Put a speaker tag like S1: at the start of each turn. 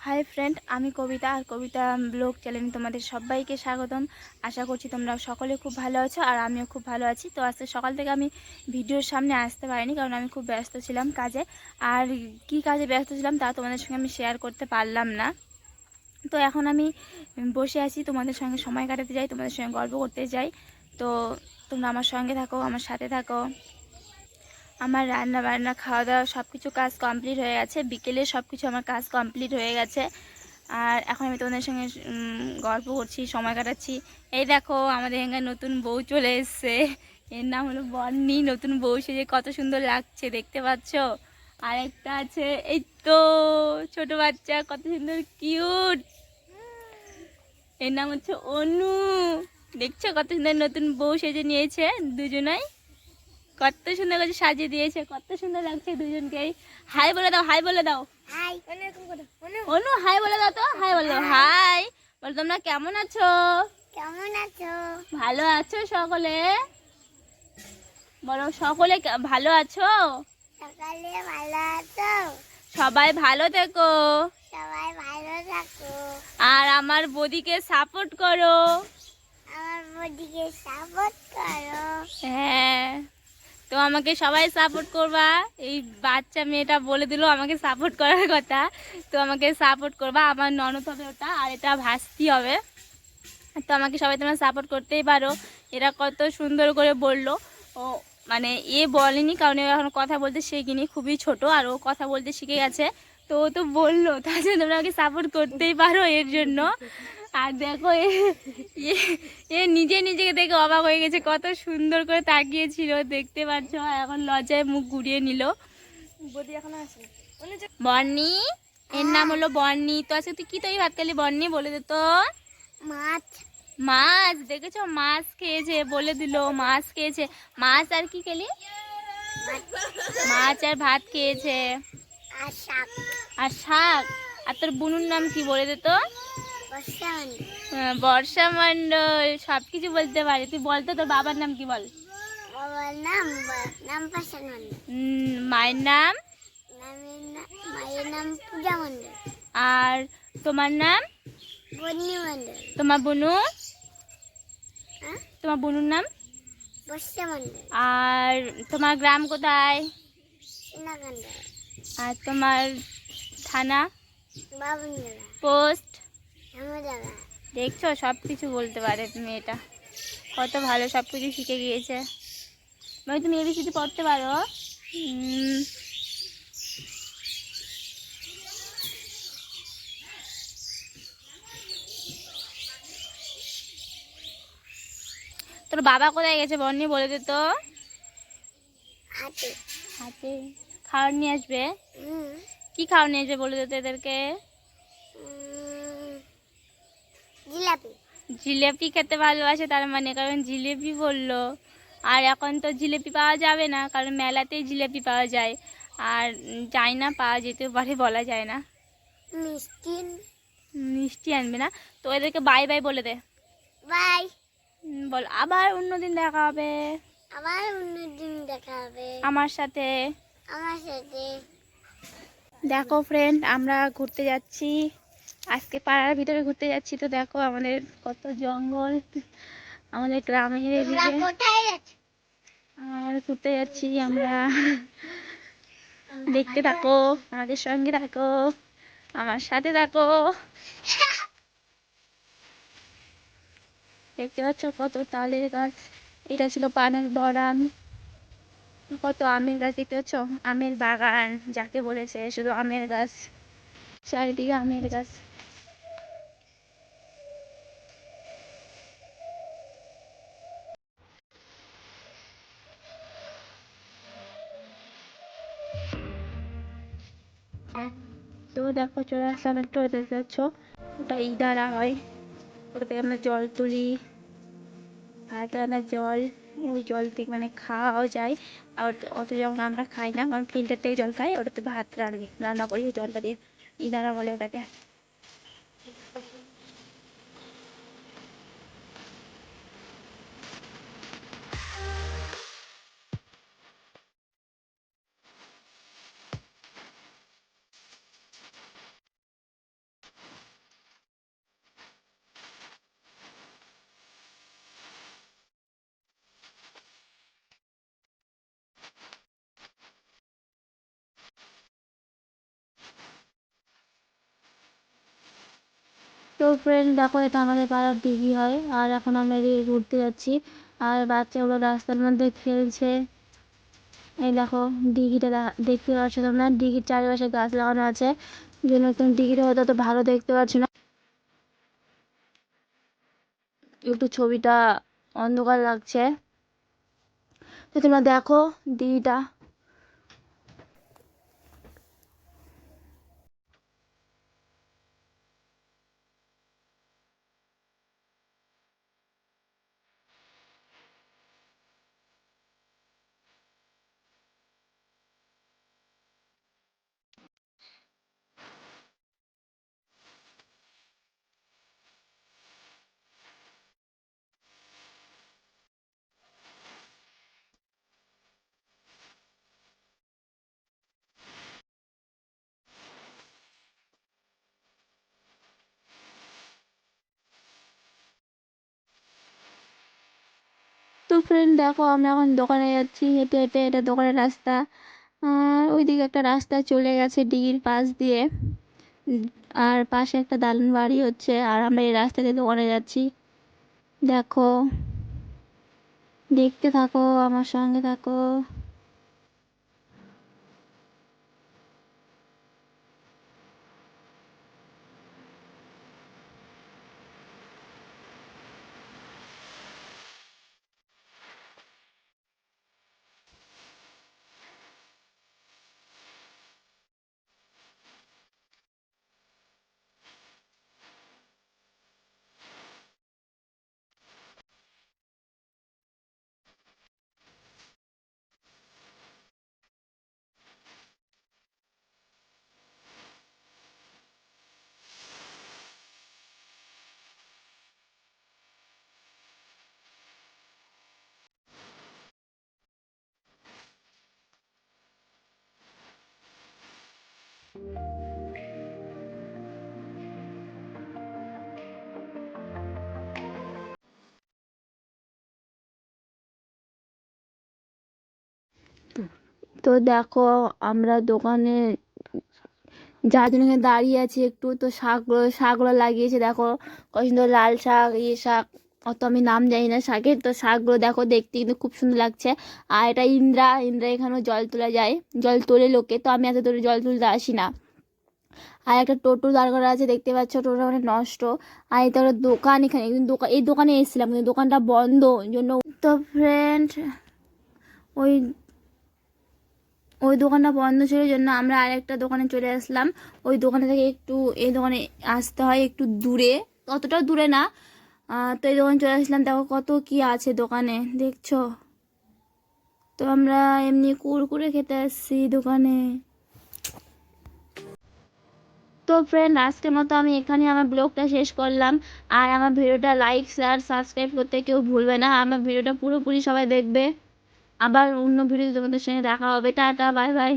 S1: Hi friend, আমি কবিতা আর কবিতা blog চ্যানেলে তোমাদের সবাইকে স্বাগতম। আশা করছি তোমরা সকলে খুব ভালো আছো আর আমিও খুব ভালো আছি। তো আজকে সকাল থেকে আমি ভিডিওর সামনে আসতে পারিনি, কারণ আমি খুব ব্যস্ত ছিলাম কাজে। আর কি কাজে ব্যস্ত ছিলাম তা তোমাদের সঙ্গে আমি শেয়ার করতে পারলাম না। তো এখন আমি বসে আছি, তোমাদের সঙ্গে সময় কাটাতে যাই, তোমাদের সঙ্গে গল্প করতে যাই। তো তোমরা আমার সঙ্গে থাকো, আমার সাথে থাকো। আমার রান্না বান্না খাওয়া দাওয়া সব কিছু কাজ কমপ্লিট হয়ে গেছে, বিকেলে সব কিছু আমার কাজ কমপ্লিট হয়ে গেছে। আর এখন আমি তোমাদের সঙ্গে গল্প করছি, সময় কাটাচ্ছি। এই দেখো আমাদের এখানে নতুন বউ চলে এসছে, এর নাম হলো বর্ণি। নতুন বউ সেজে কত সুন্দর লাগছে দেখতে পাচ্ছ। আর একটা আছে এই তো ছোট বাচ্চা, কত সুন্দর কিউট, এর নাম হচ্ছে অনু। দেখছো কত সুন্দর নতুন বউ সেজে নিয়েছে দুজনাই, কত সুন্দর করে সাজিয়ে দিয়েছে, কত সুন্দর লাগছে দুজনকেই। হাই বলে দাও, হাই বলে দাও, হাই অনু, হাই বলে দাও তো, হাই বলে দাও, হাই বলো। তোমরা কেমন আছো?
S2: কেমন আছো?
S1: ভালো আছো সকলে? বলো সকলে ভালো আছো?
S2: সকালে ভালো আছো?
S1: সবাই ভালো থেকো
S2: সবাই ভালো থাকো।
S1: আর আমার বদিকে সাপোর্ট করো।
S2: আমার বডিকে সাপোর্ট করো।
S1: হ্যাঁ, তো আমাকে সবাই সাপোর্ট করবা। এই বাচ্চা মেয়েটা বলে দিল আমাকে সাপোর্ট করার কথা, তো আমাকে সাপোর্ট করবা। আমার ননদ হবে ওটা, আর এটা ভাস্তি হবে। তো আমাকে সবাই তোমরা সাপোর্ট করতেই পারো। এরা কত সুন্দর করে বললো। ও মানে এ বলেনি, কারণ ও এখন কথা বলতে শেখেনি, খুবই ছোট, আর ও কথা বলতে শিখে গেছে। তো ও তো বললো, তার জন্য তোমরা আমাকে সাপোর্ট করতেই পারো এর জন্য। আর দেখো এ নিজে নিজেকে দেখে অবাক হয়ে গেছে, কত সুন্দর করে তাকিয়েছিল দেখতে পাচ্ছ। এখন লজ্জায় মুখ ঘুরিয়ে নিল। বর্ণি, এর নাম হলো বর্ণি। তো আজকে তুই কি তৈরি ভাত খালি বর্ণি, বলে দে তো।
S2: মাছ।
S1: মাছ, দেখেছো মাছ খেয়েছে, বলে দিল মাছ খেয়েছে। মাছ আর কি খেলি? মাছ আর ভাত খেয়েছে।
S2: আর শাক।
S1: আর শাক। আর তোর বুনুর নাম কি, বলে দে তো।
S2: বর্ষান।
S1: বর্ষা মণ্ডল, সব কিছু বলতে পারে। তুই বলতো তোর বাবার নাম কি, বল।
S2: বাবার নাম নাম পাশান মন্ডল।
S1: মায়ের নাম?
S2: মায়ের নাম পূজা মন্ডল।
S1: আর তোমার নাম?
S2: বন্নি মন্ডল।
S1: তোমার বুনু?
S2: হ্যাঁ?
S1: তোমার বুনুর নাম?
S2: বর্ষা মন্ডল।
S1: আর তোমার গ্রাম কোথায়?
S2: সিনাকান্দ।
S1: আর তোমার থানা?
S2: বাবুনগোলা।
S1: পোস্ট?
S2: হেমদাগা।
S1: দেখছো সব কিছু বলতে পারে মেয়েটা, কত ভালো, সব কিছু শিখে গিয়েছে। মানে তুমি এবিসিডি পড়তে পারো? তোর বাবা কোথায় গেছে বর্ণি, বলে দে তো।
S2: হাতে।
S1: হাতে। খাবার নিয়ে আসবে?
S2: হুম।
S1: কি খাবার নিয়ে আসবে বলে দে তো এদেরকে।
S2: জিলাপি।
S1: জিলেপি খেতে ভালোবাসে তার মানে, কারণ জিলেপি বললো। আর এখন তো জিলেপি পাওয়া যাবে না, কারণ মেলাতেই জিলেপি পাওয়া যায়। আর যাই না, পাওয়া যেতেও পারে, বলা যায় না।
S2: মিষ্টি।
S1: মিষ্টি আনবে না? তো এদেরকে বাই বাই বলে দে।
S2: বাই।
S1: বল আবার অন্যদিন দেখা হবে
S2: আবার অন্যদিন দেখা হবে
S1: আমার সাথে।
S2: আমার সাথে।
S1: দেখো ফ্রেন্ড, আমরা ঘুরতে যাচ্ছি আজকে, পাড়ার ভিতরে ঘুরতে যাচ্ছি। তো দেখো আমাদের কত জঙ্গল, আমাদের গ্রামের এদিকে।
S2: কোথায় যাচ্ছ?
S1: আর ঘুরতে যাচ্ছি আমরা, দেখতে থাকো, আমাদের সঙ্গে থাকো, আমার সাথে থাকো। দেখতে পাচ্ছ কত তালের গাছ, এটা ছিল পানের বাগান। কত আমের গাছ দেখতে পাচ্ছ, আমের বাগান যাকে বলেছে, শুধু আমের গাছ, চারিদিকে আমের গাছ। তো দেখো চলে আসলাম একটু, দেখতে পাচ্ছ ওটা ইদারা হয়, ওটা থেকে আমরা জল তুলি, ভাটা জল, ওই জল থেকে মানে খাওয়াও যায়। আর অত যখন আমরা খাই না, কারণ ফিল্টার থেকে জল খাই, ওটাতে ভাত রান্না করি ওই জলটা দিয়ে, ইদারা বলে ওটাকে। তো ফ্রেন্ড দেখো, এটা আমাদের পাড়ার দিঘি হয়। আর এখন আমরা এদিকে ঘুরতে যাচ্ছি, আর বাচ্চাগুলো রাস্তার মধ্যে খেলছে। এই দেখো দিঘিটা দেখতে পাচ্ছ তোমরা, দিঘির চারিপাশে গাছ লাগানো আছে, জন্য একদম দিঘিটা হয়তো অত ভালো দেখতে পাচ্ছি না, একটু ছবিটা অন্ধকার লাগছে। তো তোমরা দেখো দিঘিটা। তো ফ্রেন্ড দেখো, আমরা এখন দোকানে যাচ্ছি হেঁটে হেঁটে, এটা দোকানের রাস্তা। আর ওইদিকে একটা রাস্তা চলে গেছে দিঘির পাশ দিয়ে, উম, আর পাশে একটা দালান বাড়ি হচ্ছে, আর আমরা এই রাস্তা দিয়ে দোকানে যাচ্ছি। দেখো, দেখতে থাকো, আমার সঙ্গে থাকো। তো দেখো, আমরা দোকানে যার জন্য এখানে দাঁড়িয়ে আছি একটু, তো শাকগুলো লাগিয়েছে দেখো, কত সুন্দর লাল শাক, শাক, অত আমি নাম জানি না শাকের। তো শাকগুলো দেখো দেখতে কিন্তু খুব সুন্দর লাগছে। আর এটা ইন্দ্রা এখানেও জল তোলা যায়, জল তোলে লোকে, তো আমি এত দূরে জল তুলতে আসি না। আর একটা টোটো দাঁড় করা আছে দেখতে পাচ্ছ, টোটোটা মানে নষ্ট। আর এটা হলো দোকান, এখানে কিন্তু এই দোকানে এসেছিলাম কিন্তু দোকানটা বন্ধ, ওই জন্য। তো ফ্রেন্ড, ওই ওই দোকানটা বন্ধ ছিল, জন্য আমরা আরেকটা দোকানে চলে আসলাম। ওই দোকানে থেকে একটু এই দোকানে আসতে হয় একটু দূরে, অতটাও দূরে না। তো এই দোকানে চলে আসলাম, দেখো কত কি আছে দোকানে, দেখছো? তো আমরা এমনি কুরকুরে খেতে আসছি দোকানে। তো ফ্রেন্ড, আজকের মতো আমি এখানে আমার ব্লগটা শেষ করলাম। আর আমার ভিডিওটা লাইক শেয়ার সাবস্ক্রাইব করতে কেউ ভুলবে না, আমার ভিডিওটা পুরোপুরি সবাই দেখবে। আবার অন্য ভিডিও তোমাদের সঙ্গে দেখা হবে। Tata, bye bye.